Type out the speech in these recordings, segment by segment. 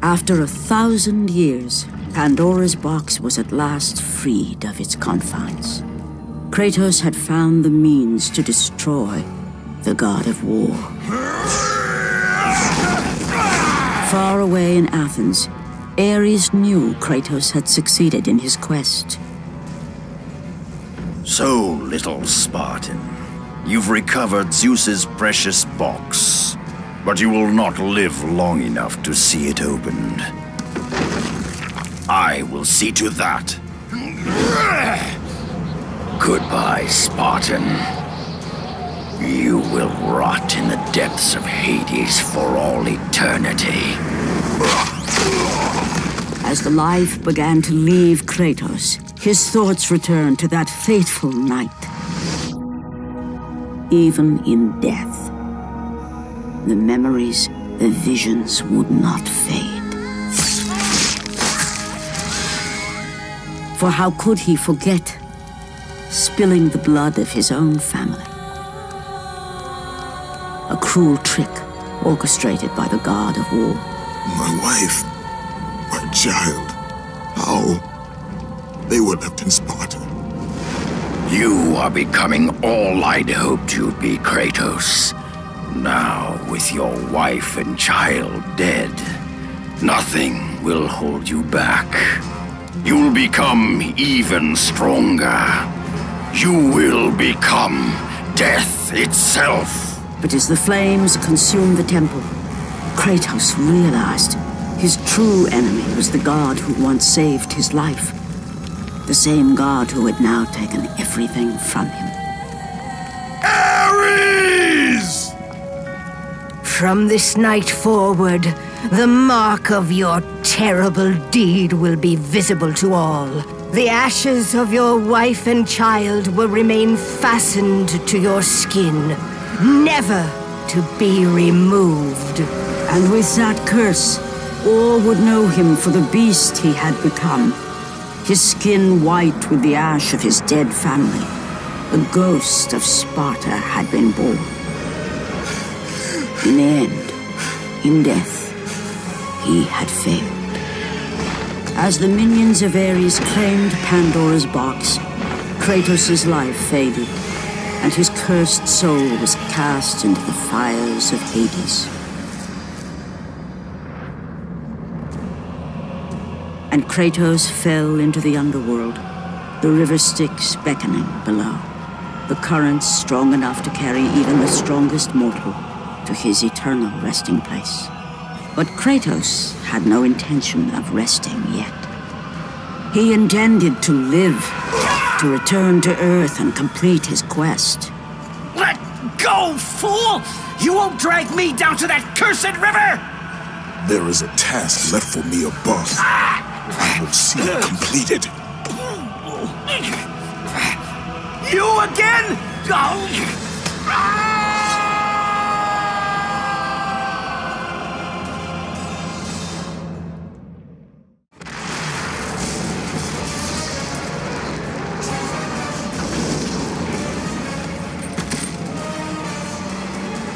After 1,000 years, Pandora's box was at last freed of its confines. Kratos had found the means to destroy the god of war. Far away in Athens, Ares knew Kratos had succeeded in his quest. So, little Spartan, you've recovered Zeus's precious box, but you will not live long enough to see it opened. I will see to that. Goodbye, Spartan. You will rot in the depths of Hades for all eternity. As the life began to leave Kratos, his thoughts returned to that fateful night. Even in death, the memories, the visions would not fade. For how could he forget spilling the blood of his own family? A cruel trick orchestrated by the god of war. My wife, my child, how? They were left in Sparta. You are becoming all I'd hoped you'd be, Kratos. Now, with your wife and child dead, nothing will hold you back. You'll become even stronger. You will become death itself. But as the flames consumed the temple, Kratos realized his true enemy was the god who once saved his life. The same god who had now taken everything from him. Ares! From this night forward, the mark of your terrible deed will be visible to all. The ashes of your wife and child will remain fastened to your skin, never to be removed. And with that curse, all would know him for the beast he had become. His skin white with the ash of his dead family. The ghost of Sparta had been born. In the end, in death, he had failed. As the minions of Ares claimed Pandora's box, Kratos' life faded, and his cursed soul was cast into the fires of Hades. And Kratos fell into the underworld, the river Styx beckoning below, the currents strong enough to carry even the strongest mortal to his eternal resting place. But Kratos had no intention of resting yet. He intended to live, to return to Earth and complete his quest. Let go, fool! You won't drag me down to that cursed river! There is a task left for me above. I will see it completed. You again? Oh.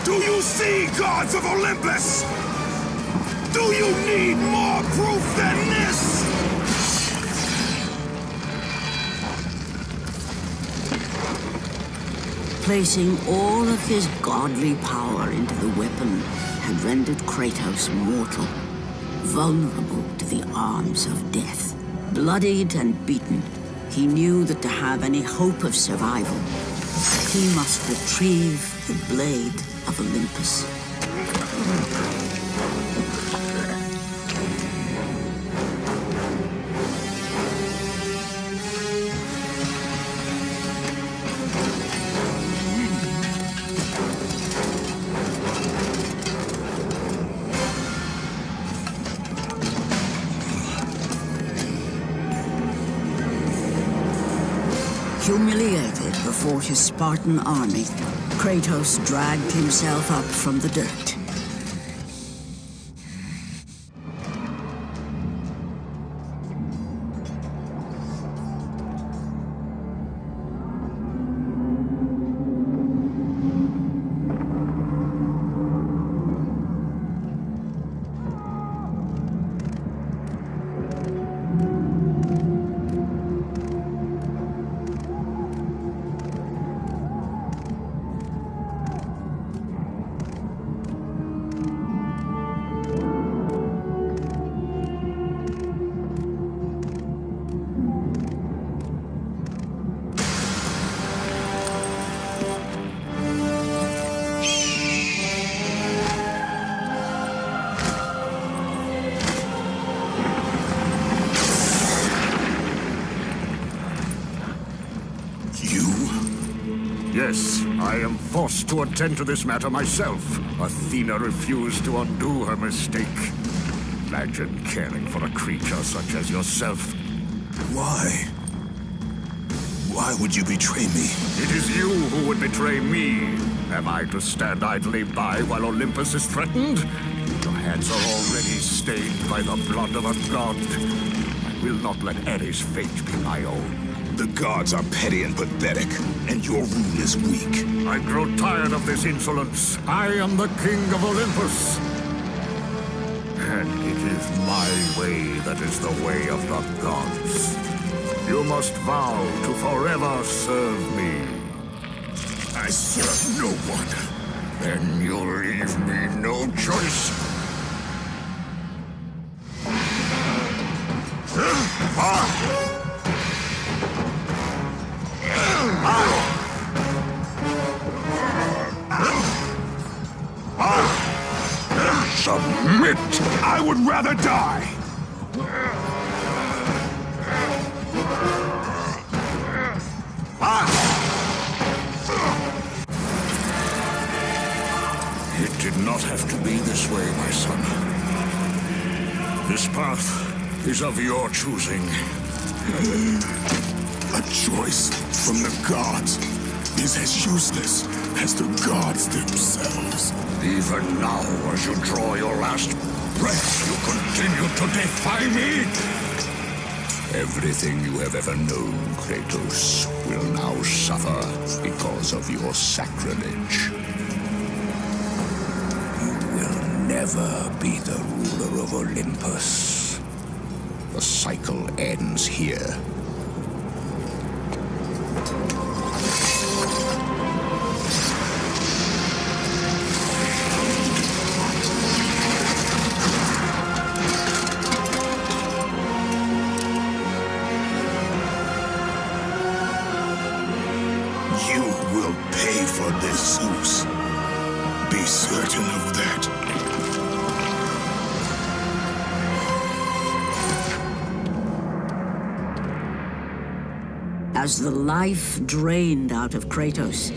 Do you see, gods of Olympus? Do you need more proof than this? Placing all of his godly power into the weapon had rendered Kratos mortal, vulnerable to the arms of death. Bloodied and beaten, he knew that to have any hope of survival, he must retrieve the blade of Olympus. Humiliated before his Spartan army, Kratos dragged himself up from the dirt. Yes, I am forced to attend to this matter myself. Athena refused to undo her mistake. Imagine caring for a creature such as yourself. Why? Why would you betray me? It is you who would betray me. Am I to stand idly by while Olympus is threatened? Your hands are already stained by the blood of a god. I will not let Ares' fate be my own. The gods are petty and pathetic, and your rule is weak. I grow tired of this insolence. I am the king of Olympus. And it is my way that is the way of the gods. You must vow to forever serve me. I serve no one. Then you leave me no choice. Submit! I would rather die! It did not have to be this way, my son. This path is of your choosing. A choice from the gods is as useless as the gods themselves. Even now, as you draw your last breath, you continue to defy me? Everything you have ever known, Kratos, will now suffer because of your sacrilege. You will never be the ruler of Olympus. The cycle ends here. You will pay for this, Zeus. Be certain of that. As the life drained out of Kratos,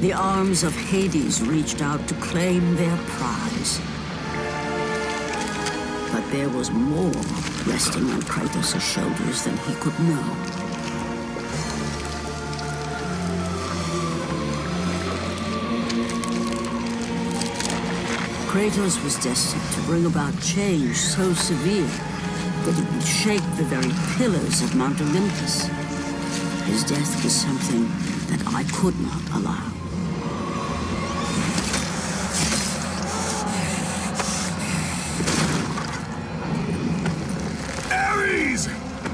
the arms of Hades reached out to claim their prize. But there was more resting on Kratos' shoulders than he could know. Kratos was destined to bring about change so severe that it would shake the very pillars of Mount Olympus. His death was something that I could not allow. Ares!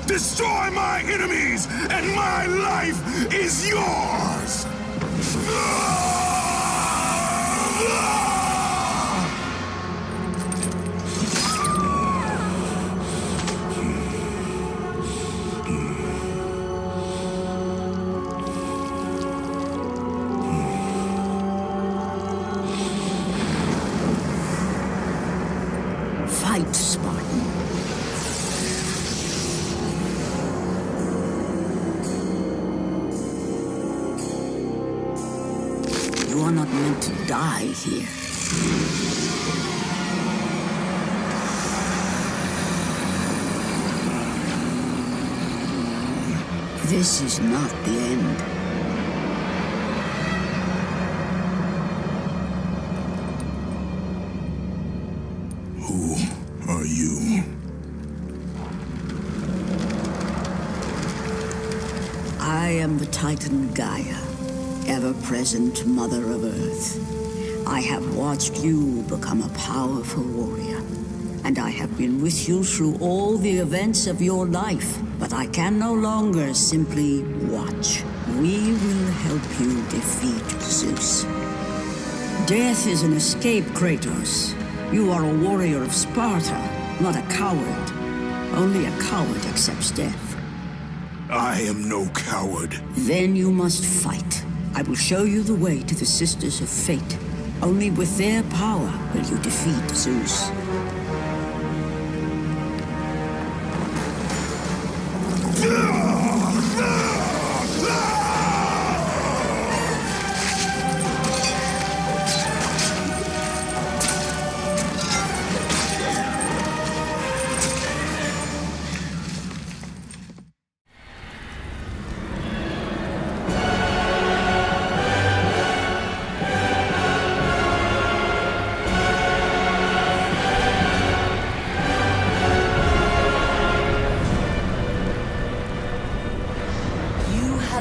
Destroy my enemies, and my life is yours! Fight, Spartan. You are not meant to die here. This is not the end. Who are you? I am the Titan Gaia, ever-present Mother of Earth. I have watched you become a powerful warrior, and I have been with you through all the events of your life, but I can no longer simply watch. We will help you defeat Zeus. Death is an escape, Kratos. You are a warrior of Sparta, not a coward. Only a coward accepts death. I am no coward. Then you must fight. I will show you the way to the Sisters of Fate. Only with their power will you defeat Zeus.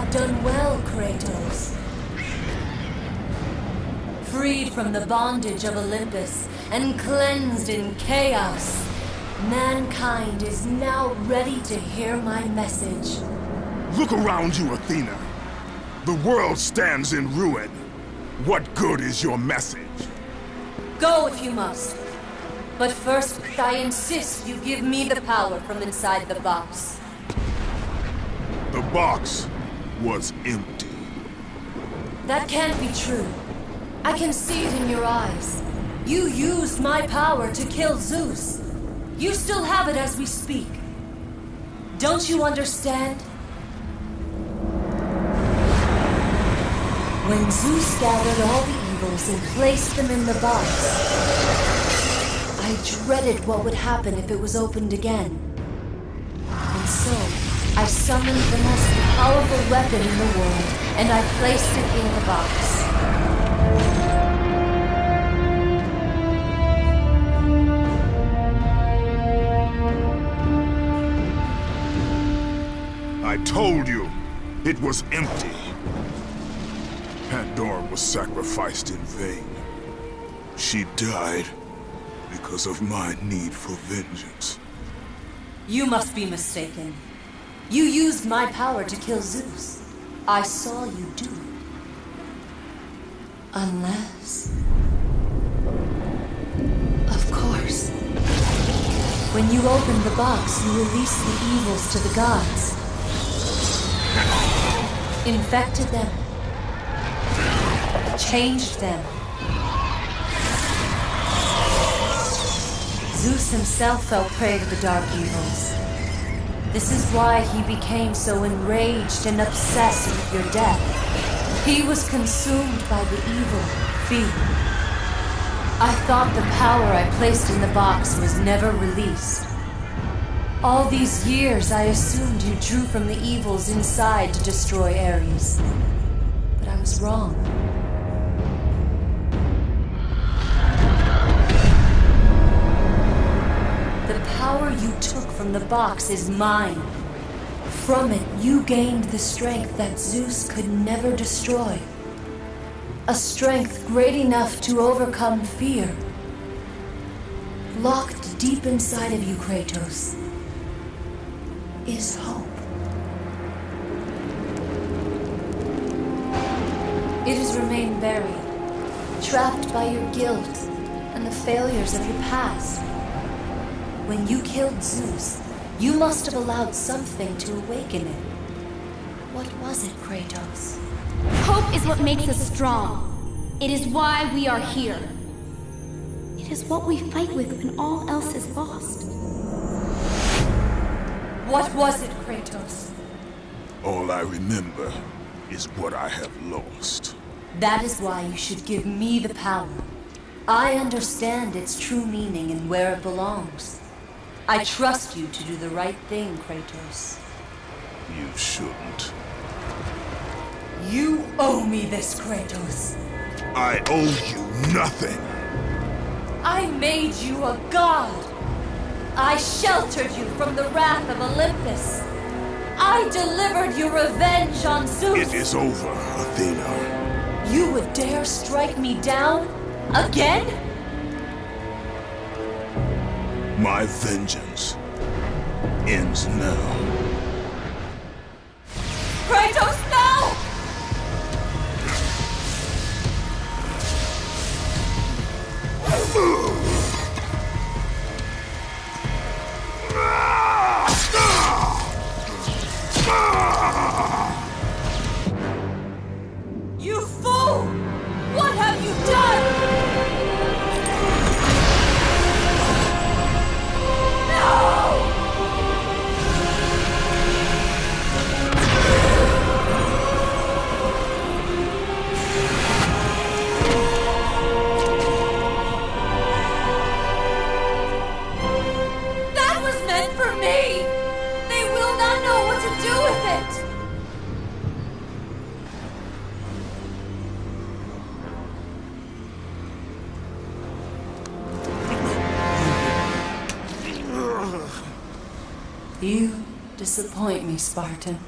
have done well, Kratos. Freed from the bondage of Olympus and cleansed in chaos, mankind is now ready to hear my message. Look around you, Athena. The world stands in ruin. What good is your message? Go if you must. But first, I insist you give me the power from inside the box. The box was empty. That can't be true. I can see it in your eyes. You used my power to kill Zeus. You still have it as we speak. Don't you understand? When Zeus gathered all the evils and placed them in the box, I dreaded what would happen if it was opened again. And so, I summoned the most powerful weapon in the world, and I placed it in the box. I told you, it was empty. Pandora was sacrificed in vain. She died because of my need for vengeance. You must be mistaken. You used my power to kill Zeus. I saw you do it. Unless... Of course. When you opened the box, you released the evils to the gods. Infected them. Changed them. Zeus himself fell prey to the dark evils. This is why he became so enraged and obsessed with your death. He was consumed by the evil, fear. I thought the power I placed in the box was never released. All these years I assumed you drew from the evils inside to destroy Ares. But I was wrong. The power you took from the box is mine. From it, you gained the strength that Zeus could never destroy. A strength great enough to overcome fear. Locked deep inside of you, Kratos, is hope. It has remained buried, trapped by your guilt and the failures of your past. When you killed Zeus, you must have allowed something to awaken it. What was it, Kratos? Hope is what makes us strong. It is why we are here. It is what we fight with when all else is lost. What was it, Kratos? All I remember is what I have lost. That is why you should give me the power. I understand its true meaning and where it belongs. I trust you to do the right thing, Kratos. You shouldn't. You owe me this, Kratos. I owe you nothing. I made you a god. I sheltered you from the wrath of Olympus. I delivered your revenge on Zeus. It is over, Athena. You would dare strike me down? Again? My vengeance ends now. Kratos, no! You fool! What have you done? That was meant for me! They will not know what to do with it! You disappoint me, Spartan.